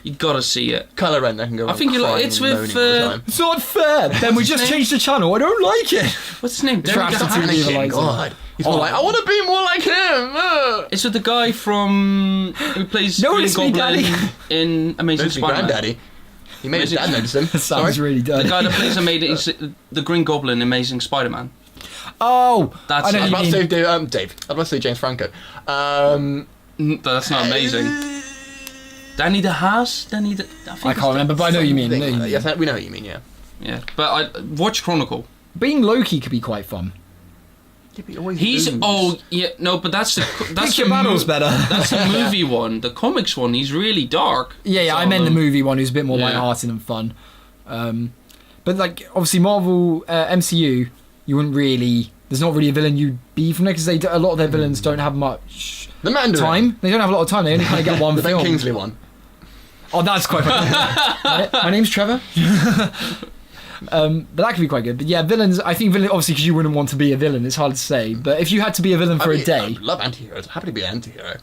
You gotta see it. Colour Ren, I can go I think you like- crying it's and with, moaning all the time. It's not fair. Ben, we just changed the channel. I don't like it. What's his name? It's Derek for Hatch. absolute Anakin, evil. God. He's more like, I want to be more like him. It's with the guy from... who plays No, Green it's me, Goblin Daddy. in Amazing Notice me Spider-Man. granddaddy. He made his Amazing- dad notice him. That sounds Sorry. really The dirty. guy that plays the Green Goblin in Amazing Spider-Man. Oh, That's I know it. I was what about you to mean. say Dave. I was about to say James Franco. That's not amazing. Danny DeHaas? I can't remember, but I know what you mean. Yes, we know what you mean. Yeah. Yeah, but I watch Chronicle. Being Loki could be quite fun. Yeah, but he always He's loses. but that's Pick your battles better. That's the movie one. The comics one, he's really dark. Yeah, I meant the movie one, who's a bit more lighthearted and fun. But like, obviously, Marvel MCU, you wouldn't really. There's not really a villain you'd be from there because a lot of their villains don't have much The Mandarin. time. They don't have a lot of time. They only kind of get one The Ben film. Kingsley one. Oh, that's quite funny. My name's Trevor. But that could be quite good. But yeah, villains. I think villain obviously because you wouldn't want to be a villain. It's hard to say. But if you had to be a villain for a day, I love anti-heroes. I'm happy to be an anti-hero.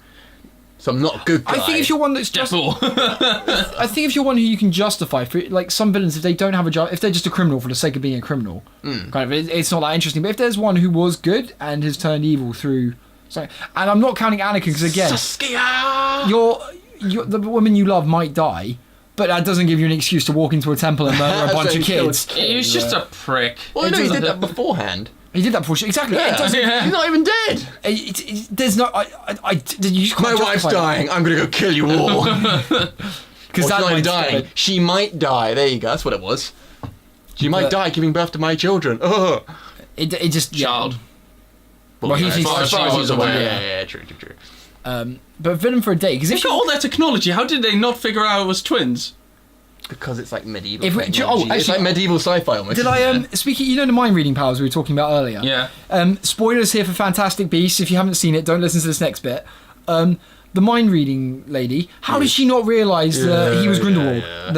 So I'm not a good guy. I think if you're one that's just, I think if you're one who you can justify for like some villains, if they don't have a job, if they're just a criminal for the sake of being a criminal, kind of, it's not that interesting. But if there's one who was good and has turned evil through, and I'm not counting Anakin because again, Saskia! the woman you love might die. But that doesn't give you an excuse to walk into a temple and murder a bunch of kids. He was just a prick. Well, no, he did that beforehand. He did that before. Exactly. Yeah. It doesn't, He's not even dead. there's no. You just My can't wife's justify dying. I'm gonna go kill you all. because She's that not might dying. stop it. She might die. There you go. That's what it was. She might die giving birth to my children. Ugh. It just Child. Well, he's as far as I was aware. yeah. Yeah, true. But villain for a day because They've if got all that technology. How did they not figure out it was twins? Because it's like medieval. If we- technology. It's like medieval sci-fi almost. did I speaking? You know the mind reading powers we were talking about earlier. Yeah. Spoilers here for Fantastic Beasts. If you haven't seen it, don't listen to this next bit. The mind reading lady. How did she not realise that he was Grindelwald? yeah.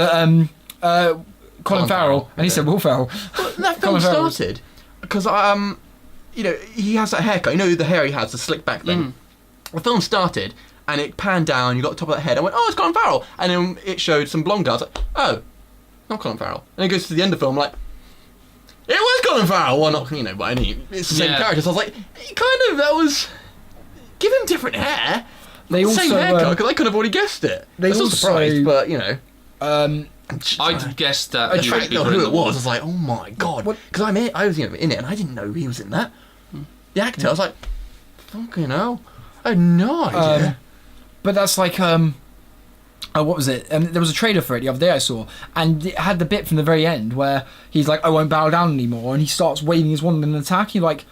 That Colin Farrell, and he said Will Ferrell. Well, that film Colin Farrell was- started because he has that haircut. You know the hair he has, the slick back thing. The film started and it panned down. You got the top of that head. I went, oh, it's Colin Farrell, and then it showed some blonde guy. I was like, oh, not Colin Farrell. And it goes to the end of the film, like, it was Colin Farrell. Well, not but I mean, it's the same character. So I was like, that was. Give him different hair. They also Same haircut because I could have already guessed it. They I'm still also- surprised, but I guessed that. the it fact should be of who it Grindelwald. was, I was like, oh my god, What- because I was in it and I didn't know he was in that. The actor, I was like, fucking hell, I had no idea. But that's like what was it? There was a trailer for it the other day I saw, and it had the bit from the very end where he's like, I won't bow down anymore, and he starts waving his wand in an attack. You're like,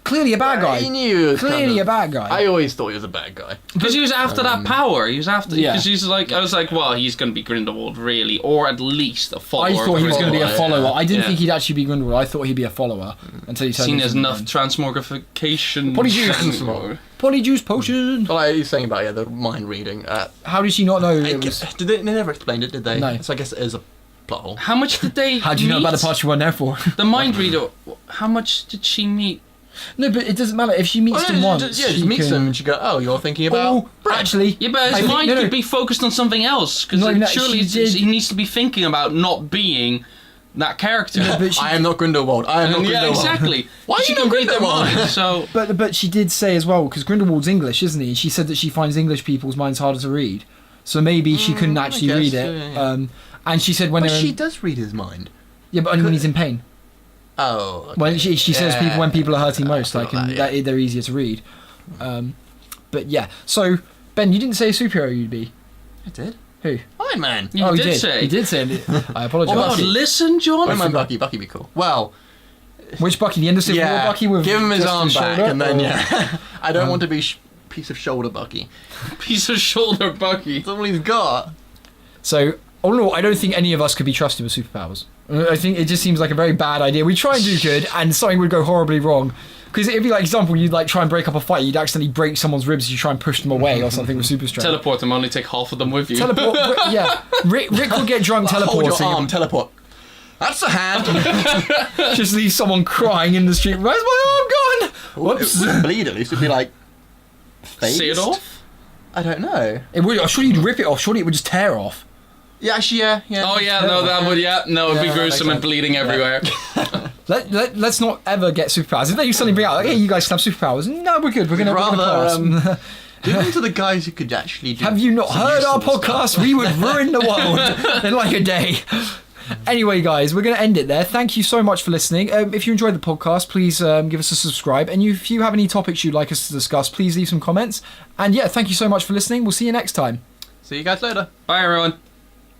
clearly a bad guy. He knew he was Clearly a bad guy. I always thought he was a bad guy. Because he was after that power. He was after. Yeah. Because he's like, I was like, well, he's going to be Grindelwald, really, or at least a follower. I thought he was going to be a follower. I didn't Yeah. think he'd actually be Grindelwald. I thought he'd be a follower until he turned Seen into as enough something. transmogrification. Polyjuice. Polyjuice potion. Well, like, he's saying about the mind reading. How did she not know it was? They never explained it, did they? No. So I guess it is a plot hole. How much did they? How do you know about the part you weren't there for? The mind reader. How much did she meet? No, but it doesn't matter if she meets them once. She meets them and she go, oh, you're thinking about. Oh, actually, Yeah, but I his think- mind no, no. could be focused on something else. Because No, no, surely she did- he needs to be thinking about not being that character. No, but she- I am not Grindelwald. I am not yeah, Grindelwald. exactly. Why are she you can not read their Grindelwald? mind. So But she did say as well, because Grindelwald's English, isn't he? And she said that she finds English people's minds harder to read. So maybe she couldn't actually guess, read it. yeah. And she said when But they're she in, does read his mind. yeah, but only when he's in pain. Oh. Okay. When she says people when people are hurting most, I like forgot and that, they're easier to read. But yeah, so Ben, you didn't say a superhero you'd be. I did. Who? Iron Man. you oh, did he did. say. He did say it. I apologise. Oh, listen, John. Iron Man Bucky. Bucky be cool. Well, Which Bucky? The end of Civil War Bucky with give him his just arm back shoulder, and then or- yeah. I don't want to be piece of shoulder Bucky. Piece of shoulder, Bucky. That's all he's got. So, all in all, I don't think any of us could be trusted with superpowers. I think it just seems like a very bad idea. We try and do good, and something would go horribly wrong. Because it'd be like, example, you'd like try and break up a fight, you'd accidentally break someone's ribs as you try and push them away or something with super strength. Teleport them, only take half of them with you. Teleport, yeah. Rick would get drunk Hold teleporting. your arm, teleport. That's a hand. Just leave someone crying in the street. Where's my arm gone? Whoops. It wouldn't bleed at least. It'd be like. Phased? See it off? I don't know. It would. Surely you'd rip it off. Surely it would just tear off. Yeah, actually, yeah. Oh yeah, no, that would it'd be Yeah, that gruesome makes and bleeding everywhere. Let's not ever get superpowers. If they suddenly bring out, like, hey, you guys can have superpowers. No, we're good. We're gonna pass. Give them to the guys who could actually do. Have you not some heard our useful podcast? stuff. We would ruin the world in like a day. Anyway, guys, we're going to end it there. Thank you so much for listening. If you enjoyed the podcast, please give us a subscribe. And if you have any topics you'd like us to discuss, please leave some comments. And yeah, thank you so much for listening. We'll see you next time. See you guys later. Bye, everyone.